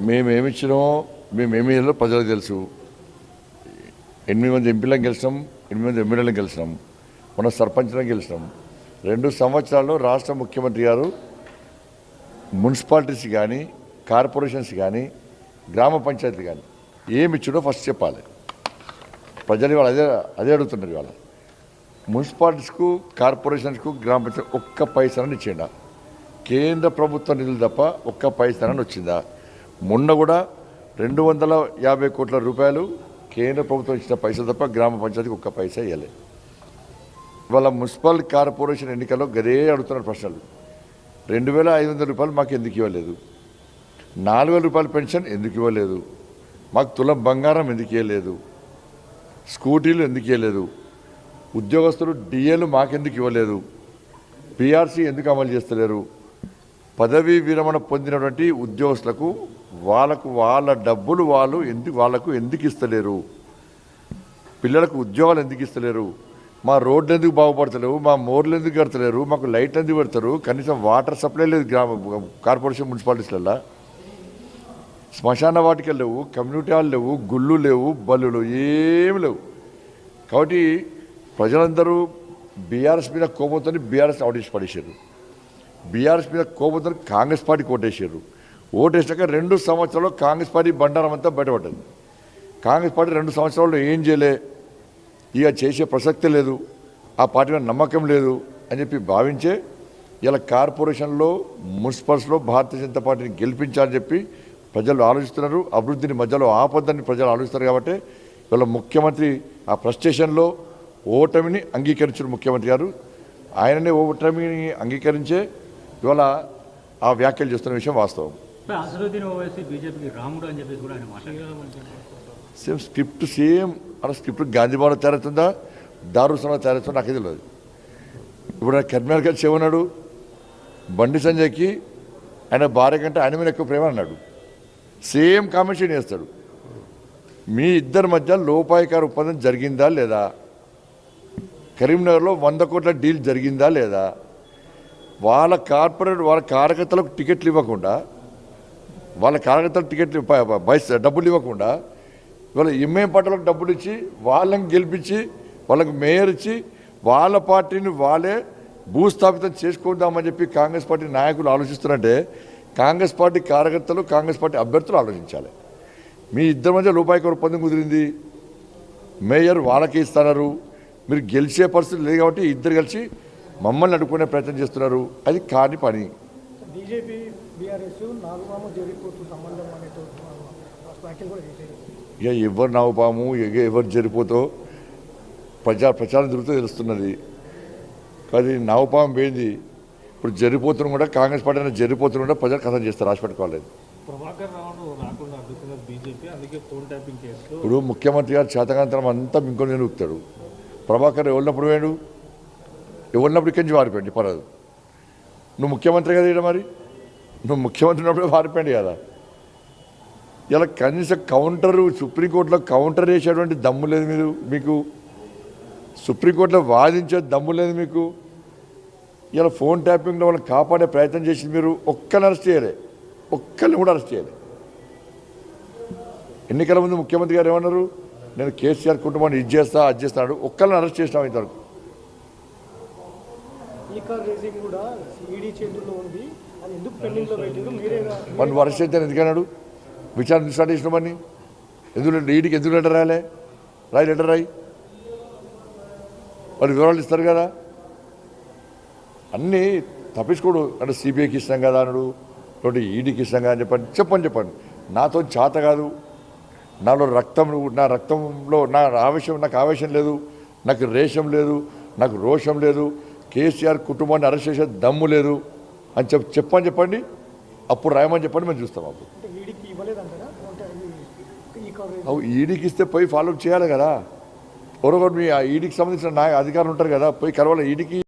మేమేమిచ్చినామో మేమేమి ఇవ్వాలో ప్రజలకు తెలుసు. 8 మంది ఎంపీలను గెలిచినాం, 8 మంది ఎమ్మెల్యేలను గెలిచినాం, మన సర్పంచ్లను గెలిచినాం. 2 సంవత్సరాల్లో రాష్ట్ర ముఖ్యమంత్రి గారు మున్సిపాలిటీస్ కానీ, కార్పొరేషన్స్ కానీ, గ్రామ పంచాయతీ కానీ ఏమి ఇచ్చిండో ఫస్ట్ చెప్పాలి. ప్రజలు ఇవాళ అదే అడుగుతున్నారు. ఇవాళ మున్సిపాలిటీస్కు, కార్పొరేషన్స్కు, గ్రామ పంచాయతీ ఒక్క పైసనని ఇచ్చిండా? కేంద్ర ప్రభుత్వ నిధులు తప్ప ఒక్క పైసనని వచ్చిందా? మొన్న కూడా 250 కోట్ల రూపాయలు కేంద్ర ప్రభుత్వం ఇచ్చిన పైసలు తప్ప గ్రామ పంచాయతీకి ఒక్క పైసా ఇవ్వలేదు. ఇవాళ మున్సిపల్ కార్పొరేషన్ ఎన్నికల్లో గదే అడుగుతున్న ప్రశ్నలు. 2500 రూపాయలు మాకు ఎందుకు ఇవ్వలేదు? 4000 రూపాయల పెన్షన్ ఎందుకు ఇవ్వలేదు? మాకు తులం బంగారం ఎందుకు ఇవ్వలేదు? స్కూటీలు ఎందుకు ఇవ్వలేదు? ఉద్యోగస్తులు డిఏలు మాకెందుకు ఇవ్వలేదు? పిఆర్సీ ఎందుకు అమలు చేస్తలేరు? పదవీ విరమణ పొందినటువంటి ఉద్యోగస్తులకు వాళ్ళ డబ్బులు వాళ్ళకు ఎందుకు ఇస్తలేరు? పిల్లలకు ఉద్యోగాలు ఎందుకు ఇస్తలేరు? మా రోడ్లు ఎందుకు బాగుపడతలేవు? మా మోర్లు ఎందుకు కడతలేరు? మాకు లైట్లు ఎందుకు పెడతారు? కనీసం వాటర్ సప్లై లేదు కార్పొరేషన్ మున్సిపాలిటీస్లలో. శ్మశాన వాటికలు లేవు, కమ్యూనిటీ హాల్ లేవు, గుళ్ళు లేవు, బల్లులు ఏమి లేవు. కాబట్టి ప్రజలందరూ బీఆర్ఎస్ మీద కోపంతో బీఆర్ఎస్ ఆడిష్ పడేసారు. బీఆర్ఎస్ మీద కోపంతో కాంగ్రెస్ పార్టీకి ఓటేసారు. ఓటేసాక 2 సంవత్సరాల్లో కాంగ్రెస్ పార్టీ బండారం అంతా బయటపడ్డది. కాంగ్రెస్ పార్టీ 2 సంవత్సరాల్లో ఏం చేయలే, ఇక చేసే ప్రసక్తి లేదు, ఆ పార్టీ మీద నమ్మకం లేదు అని చెప్పి భావించే ఇలా కార్పొరేషన్లో, మున్సిపల్స్లో భారతీయ జనతా పార్టీని గెలిపించాలని చెప్పి ప్రజలు ఆలోచిస్తున్నారు. అభివృద్ధిని మధ్యలో ఆపొద్దని ప్రజలు ఆలోచిస్తారు. కాబట్టి ఇవాళ ముఖ్యమంత్రి ఆ ఫ్రస్ట్రేషన్లో ఓటమిని అంగీకరించిన ముఖ్యమంత్రి గారు ఆయననే ఓటమిని అంగీకరించే ఇవాళ ఆ వ్యాఖ్యలు చేస్తున్న విషయం వాస్తవం. సేమ్ స్క్రిప్ట్ గాంధీభవన్లో తయారవుతుందా, దారుసంలో తయారవుతుందా నాకే తెలియదు. ఇప్పుడు కర్మల్ గారు చెవన్నాడు, బండి సంజయ్కి ఆయన భార్య కంటే ఆయన మీద ఎక్కువ ప్రేమ అన్నాడు. సేమ్ కామెంట్స్ చేస్తాడు. మీ ఇద్దరి మధ్య లోపాయికార ఒప్పందం జరిగిందా లేదా? కరీంనగర్లో 100 కోట్ల డీల్ జరిగిందా లేదా? వాళ్ళ కార్యకర్తలకు టికెట్లు ఇవ్వకుండా, డబ్బులు ఇవ్వకుండా ఇవాళ ఎంఐఎం పార్టీలకు డబ్బులు ఇచ్చి, వాళ్ళని గెలిపించి, వాళ్ళకి మేయర్ ఇచ్చి, వాళ్ళ పార్టీని వాళ్ళే భూస్థాపితం చేసుకుందామని చెప్పి కాంగ్రెస్ పార్టీ నాయకులు ఆలోచిస్తున్నారంటే కాంగ్రెస్ పార్టీ కార్యకర్తలు, కాంగ్రెస్ పార్టీ అభ్యర్థులు ఆలోచించాలి. మీ ఇద్దరి మధ్య లోపాయికార ఒప్పందం కుదిరింది, మేయర్ వాళ్ళకే ఇస్తున్నారు, మీరు గెలిచే పరిస్థితి లేదు కాబట్టి ఇద్దరు కలిసి మమ్మల్ని అడ్డుకునే ప్రయత్నం చేస్తున్నారు. అది కాని పని. ఇక ఎవరు నావుపాము, ఎవరు జరిపోతో ప్రచారం తిరుగుతూ తెలుస్తున్నది. అది నావుపాము పోయింది. ఇప్పుడు జరిపోతున్న కూడా కాంగ్రెస్ పార్టీ అనేది జరిపోతున్న కూడా ప్రజలు కథం చేస్తారు. రాసిపెట్టుకోలేదు. ఇప్పుడు ముఖ్యమంత్రి గారు చేతకాంతరం అంతా ఇంకొని నిలుపుతాడు. ప్రభాకర్ ఎవరినప్పుడు వేడు, ఎవరినప్పుడు ఇక్కడి నుంచి వారిపోయింది పర్వాలేదు. నువ్వు ముఖ్యమంత్రి కదా ఇక్కడ, మరి నువ్వు ముఖ్యమంత్రి ఉన్నప్పుడే వారిపోయింది కదా. ఇలా కనీసం సుప్రీంకోర్టులో కౌంటర్ వేసేటువంటి దమ్ము లేదు మీకు. సుప్రీంకోర్టులో వాదించే దమ్ము లేదు మీకు. ఇలా ఫోన్ ట్యాపింగ్లో వాళ్ళని కాపాడే ప్రయత్నం చేసింది మీరు. ఒక్కరిని అరెస్ట్ చేయలే, ఒక్కరిని కూడా అరెస్ట్ చేయలే. ఎన్నికల ముందు ముఖ్యమంత్రి గారు ఏమన్నారు, నేను కేసీఆర్ కుటుంబాన్ని ఇది చేస్తా, అది చేస్తాడు. ఒక్కరిని అరెస్ట్ చేసినాం ఇంతవరకు. మనం అరెస్ట్ అయితే ఎందుకన్నాడు? విచారణ స్టార్ట్ చేసినామని ఈడీకి ఎందుకు లెటర్ రాయలే? లెటర్ రాయి, వాళ్ళు వివరాలు ఇస్తారు కదా. అన్నీ తప్పించుకోడు. అంటే సిబిఐకి ఇష్టం కదా అన్నాడు, లేకపోతే ఈడీకి ఇష్టం కదా అని చెప్పండి. నాతో చేత కాదు, నాలో నా రక్తంలో నాకు ఆవేశం లేదు, నాకు రేషం లేదు, నాకు రోషం లేదు, కేసీఆర్ కుటుంబాన్ని అరెస్ట్ చేసే దమ్ము లేదు అని చెప్పండి. అప్పుడు రాయమని చెప్పండి, మేము చూస్తాం. అప్పుడు ఈడీకి ఇస్తే పోయి ఫాలో చేయాలి కదా. ఎవరొకరు మీ ఈడీకి సంబంధించిన అధికారులు ఉంటారు కదా, పోయి కలవాలి ఈడీకి.